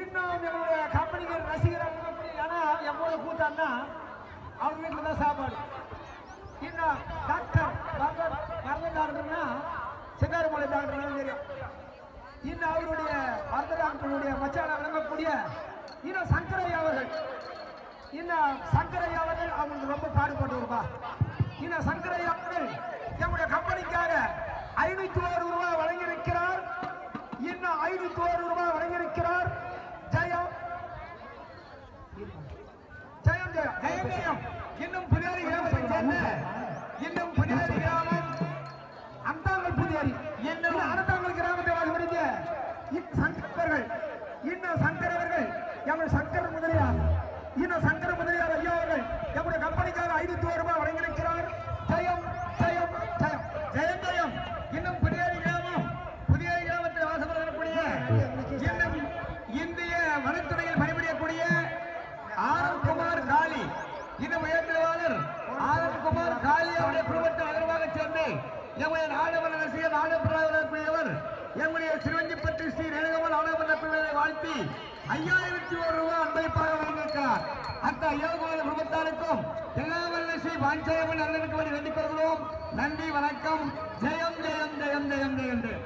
இன்னும் எங்களுடைய கம்பெனிக்கு ரசிகராக ஆனா எவ்வளவு கூட்டான்னா அவங்க வீட்டுல தான் சாப்பாடு. இன்னும் டாக்டர் மருந்த டாக்டர்னா சிங்காரமலை டாக்டர் தெரியும். இன்னும் அவருடைய மருந்த டாக்டருடைய மச்சான விளங்கக்கூடிய இன்னும் சங்கரையா அவர்கள், இன்னும் சங்கரையா அவர்கள் அவங்களுக்கு ரொம்ப பாடுபட்டு வருவா. இன்னும் சங்கரையா அவர்கள் எங்களுடைய கம்பெனிக்காக 501 ரூபாய் வழங்கியிருக்கிறார். இன்னும் 501 ரூபாய் வழங்கியிருக்கிறார். ஜெயம் ஜெயம் ஜெயம் ஜெயம் ஜெயம். இன்னும் புதியாரி கிராமத்தை சேர்ந்த இன்னும் புதியாரி கிராமம் அந்தாங்கல் புதியாரி இன்னும் அனந்தாங்கல் கிராமத்தை வாசமடைந்த சங்கரவர்கள், இன்னும் சங்கரவர்கள் எங்கள் சங்கர முதலியார், இன்னும் சங்கர முதலியார் ஐயா அவர்கள் எங்களுடைய கம்பெனிக்காக 501 ரூபாய் வழங்கியிருக்கிறார். ஜெயம் ஜெயம் ஜெயம் ஜெயம் ஜெயம். இன்னும் புதியாரி கிராமம் புதியாரி கிராமத்தில் வாசமடையக்கூடிய இன்னும் இந்திய வனத்துறையில் பணிபுரியக்கூடிய ஆனந்த்குமார் காளி, இன்னும் உயர்ந்தவாளர் ஆனந்த்குமார் காளி அவருடைய குடும்பத்தில் அகர்வாக சேர்ந்து எங்களுடைய நாடக ரசிகர் நாடகவர் எங்களுடைய திருவஞ்சிப்பட்டு ஸ்ரீ ரேணுகமல் நாடகமன்ற வாழ்த்தி 5001 ரூபாய் அன்பளிப்பாக வழங்கியிருக்கிறார். அந்த 50 குடும்பத்தாருக்கும் எல்லாவல்ல ஸ்ரீ பாஞ்சயமன் அண்ணனுக்கு வேண்டி வேண்டிக் கொள்கிறோம். நன்றி, வணக்கம். ஜெயம் ஜெயம் ஜெயம் ஜெயம் ஜெயம்.